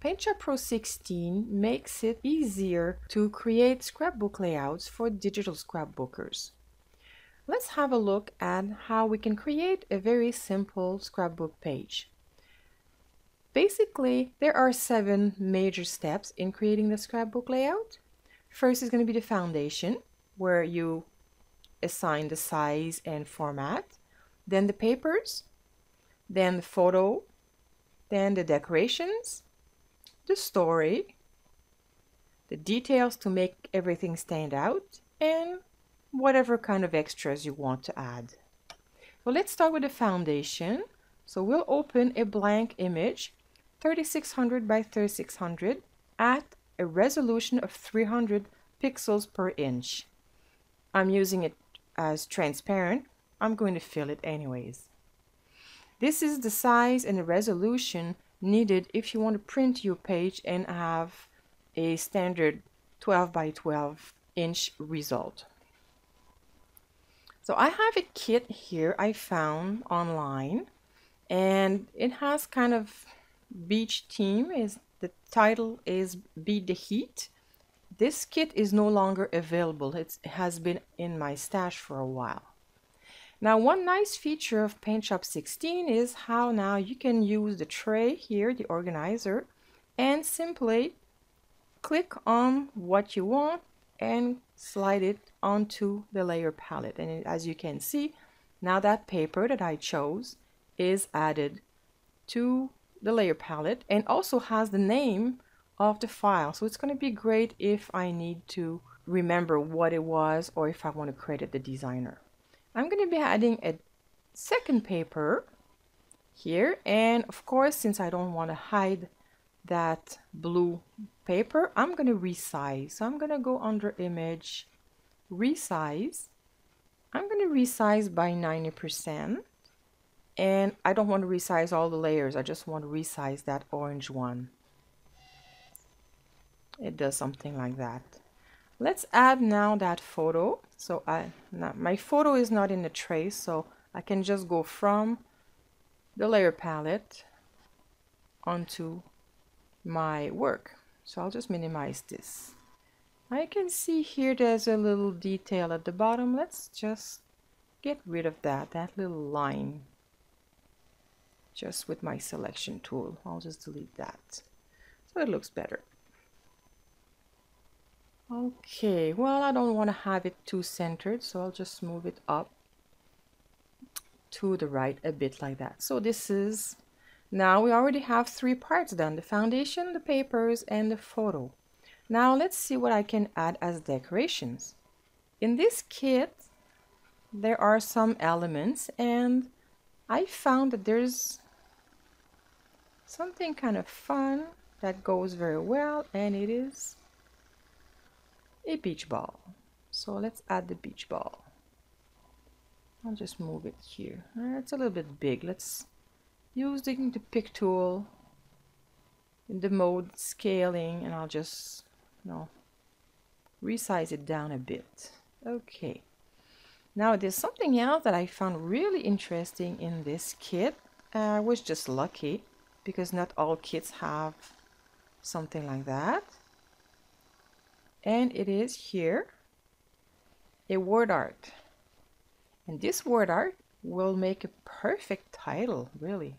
Paintshop Pro 16 makes it easier to create scrapbook layouts for digital scrapbookers. Let's have a look at how we can create a very simple scrapbook page. Basically, there are 7 major steps in creating the scrapbook layout. First is going to be the foundation, where you assign the size and format, then the papers, then the photo, then the decorations, the story, the details to make everything stand out, and whatever kind of extras you want to add. Well, let's start with the foundation. So we'll open a blank image, 3600 by 3600 at a resolution of 300 pixels per inch. I'm using it as transparent. I'm going to fill it anyways. This is the size and the resolution needed if you want to print your page and have a standard 12 by 12 inch result. So I have a kit here I found online, and it has kind of beach theme. The title is Beat the Heat. This kit is no longer available. It has been in my stash for a while. Now, one nice feature of Paintshop 16 is how now you can use the tray here, the organizer, and simply click on what you want and slide it onto the layer palette. And as you can see, now that paper that I chose is added to the layer palette and also has the name of the file. So it's going to be great if I need to remember what it was or if I want to credit the designer. I'm going to be adding a second paper here, and of course, since I don't want to hide that blue paper, I'm going to resize. So I'm going to go under image, resize. I'm going to resize by 90%, and I don't want to resize all the layers. I just want to resize that orange one. It does something like that. Let's add now that photo. So my photo is not in the tray, so I can just go from the layer palette onto my work. So I'll just minimize this. I can see here there's a little detail at the bottom. Let's just get rid of that little line. Just with my selection tool, I'll just delete that. So it looks better. Okay, well, I don't want to have it too centered, so I'll just move it up to the right a bit like that. So this is, now we already have 3 parts done: the foundation, the papers, and the photo. Now let's see what I can add as decorations. In this kit, there are some elements, and I found that there's something kind of fun that goes very well, and it is a beach ball. So let's add the beach ball. I'll just move it here. It's a little bit big. Let's use the pick tool in the mode scaling, and I'll just resize it down a bit. Okay. Now there's something else that I found really interesting in this kit. I was just lucky because not all kits have something like that. And it is here a word art, and this word art will make a perfect title, really.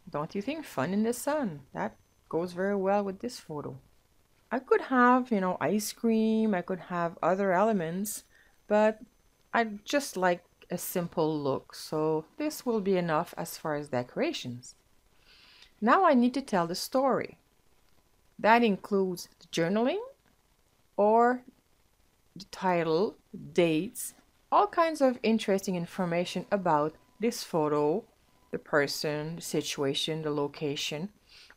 Don't you think? Fun in the sun. That goes very well with this photo. I could have, ice cream, I could have other elements, but I just like a simple look, so this will be enough as far as decorations. Now I need to tell the story. That includes the journaling or the title, dates, all kinds of interesting information about this photo, the person, the situation, the location,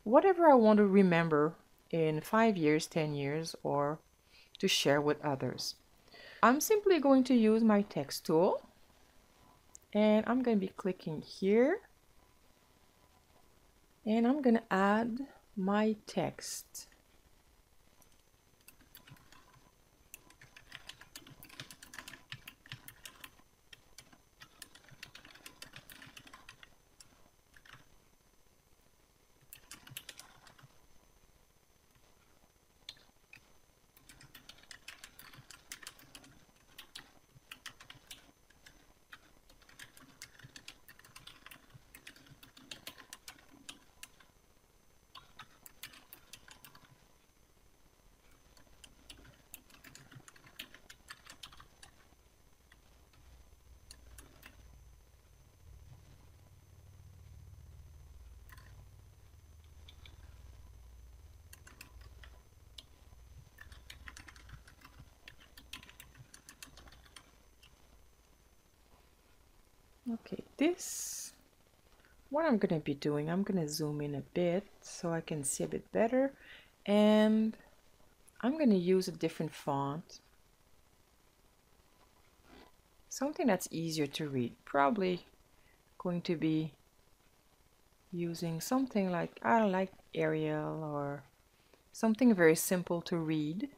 whatever I want to remember in 5 years, 10 years, or to share with others. I'm simply going to use my text tool, and I'm going to be clicking here, and I'm going to add my text. Okay, this, what I'm gonna be doing, I'm gonna zoom in a bit so I can see a bit better, and I'm gonna use a different font, something that's easier to read. Probably going to be using something like, I don't like Arial or something very simple to read,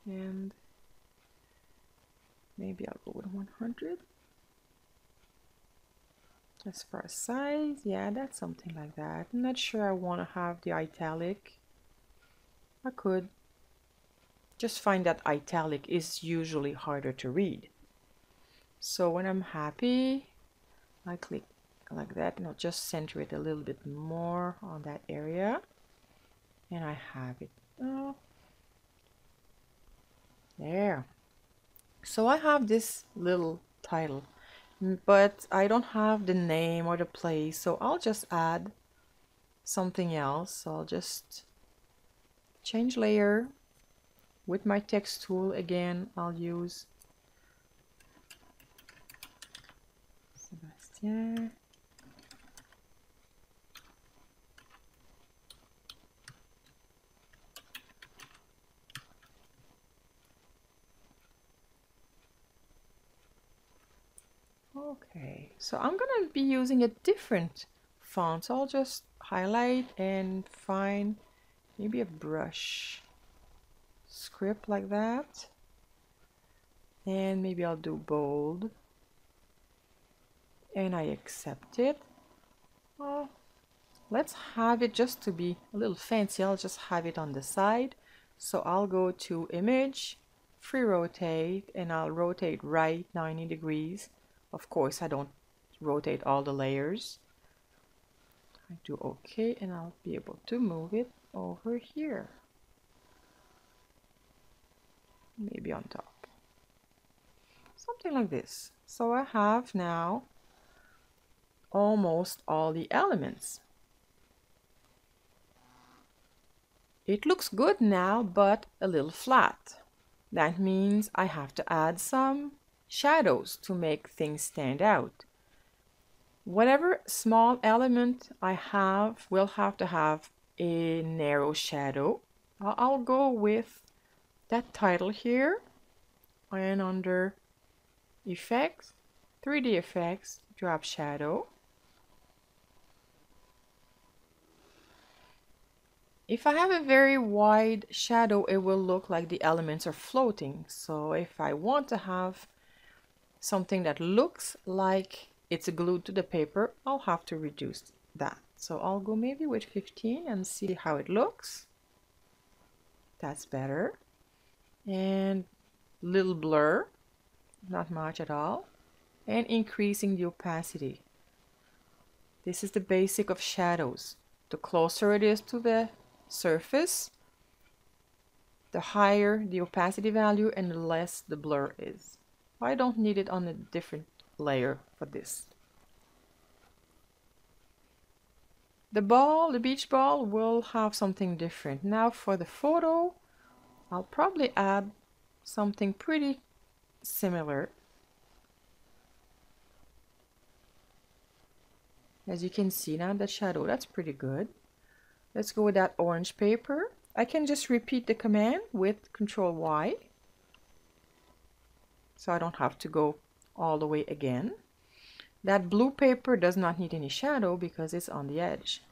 and maybe I'll go with 100. As far as size, yeah, that's something like that. I'm not sure I want to have the italic. I could just find that italic is usually harder to read. So when I'm happy, I click like that and I'll just center it a little bit more on that area. And I have it. Oh, there. So I have this little title, but I don't have the name or the place, so I'll just add something else. So I'll just change layer. With my text tool again, I'll use Sebastian. Okay, so I'm gonna be using a different font. So I'll just highlight and find maybe a brush script like that. And maybe I'll do bold. And I accept it. Well, let's have it just to be a little fancy. I'll just have it on the side. So I'll go to image, free rotate, and I'll rotate right 90 degrees. Of course, I don't rotate all the layers. I do OK, and I'll be able to move it over here. Maybe on top. Something like this. So I have now almost all the elements. It looks good now, but a little flat. That means I have to add some shadows to make things stand out. Whatever small element I have will have to have a narrow shadow. I'll go with that title here, and under Effects, 3D Effects, drop shadow. If I have a very wide shadow, it will look like the elements are floating. So if I want to have something that looks like it's glued to the paper, I'll have to reduce that. So I'll go maybe with 15 and see how it looks. That's better. And little blur, not much at all. And increasing the opacity. This is the basic of shadows. The closer it is to the surface, the higher the opacity value and the less the blur is. I don't need it on a different layer for this. The ball, the beach ball, will have something different. Now for the photo, I'll probably add something pretty similar. As you can see now, the shadow, that's pretty good. Let's go with that orange paper. I can just repeat the command with Control Y. So I don't have to go all the way again. That blue paper does not need any shadow because it's on the edge.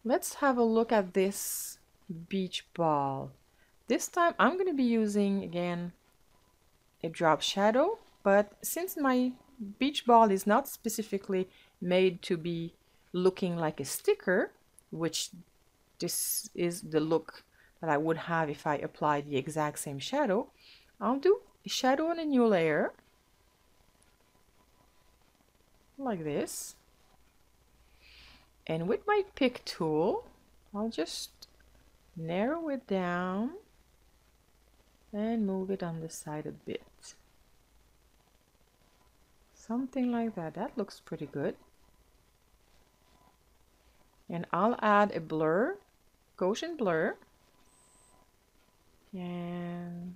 Let's have a look at this beach ball. This time I'm going to be using again a drop shadow, but since my beach ball is not specifically made to be looking like a sticker, which this is the look that I would have if I applied the exact same shadow, I'll do a shadow on a new layer like this, and with my pick tool I'll just narrow it down and move it on the side a bit, something like that. That looks pretty good. And I'll add a blur, Gaussian blur, and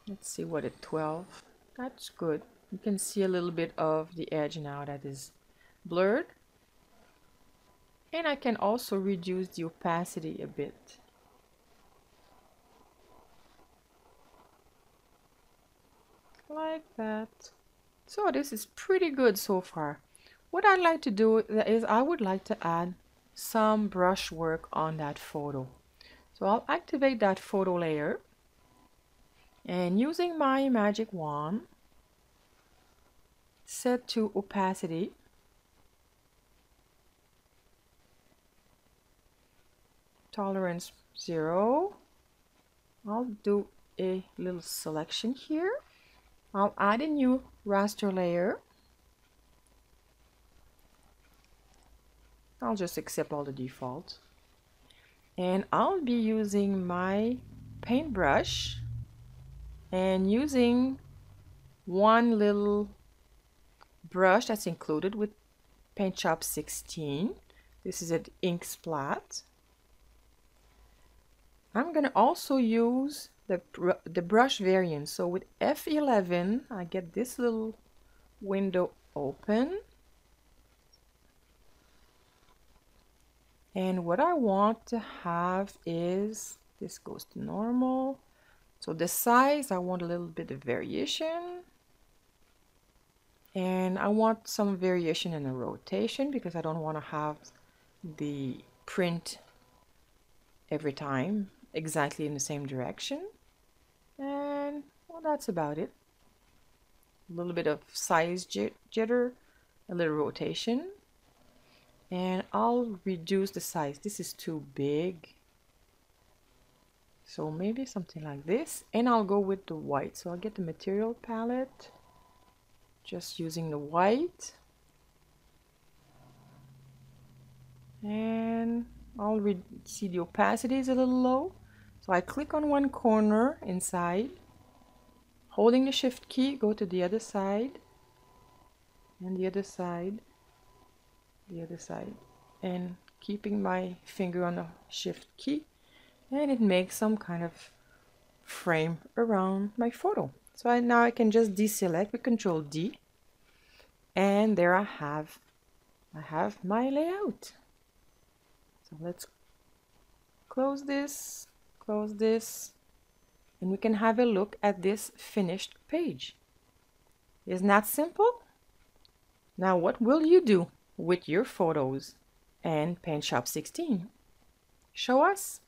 let's see what at 12. That's good. You can see a little bit of the edge now that is blurred. And I can also reduce the opacity a bit. Like that. So this is pretty good so far. What I'd like to do is I would like to add some brush work on that photo. So I'll activate that photo layer, and using my magic wand, set to opacity, tolerance 0. I'll do a little selection here. I'll add a new raster layer. I'll just accept all the defaults. And I'll be using my paintbrush and using one little brush that's included with Paintshop 16. This is an ink splat. I'm going to also use the brush variant. So with F11, I get this little window open. And what I want to have is, this goes to normal. So the size, I want a little bit of variation. And I want some variation in the rotation because I don't want to have the print every time exactly in the same direction. And well, that's about it. A little bit of size jitter, a little rotation. And I'll reduce the size. This is too big. So maybe something like this. And I'll go with the white. So I'll get the material palette. Just using the white. And I'll see the opacity is a little low. So I click on one corner inside. Holding the shift key, go to the other side. And the other side. The other side, and keeping my finger on the shift key, and it makes some kind of frame around my photo. So now I can just deselect with Control D, and there I have my layout. So let's close this, and we can have a look at this finished page. Isn't that simple? Now what will you do with your photos and Paintshop 16? Show us.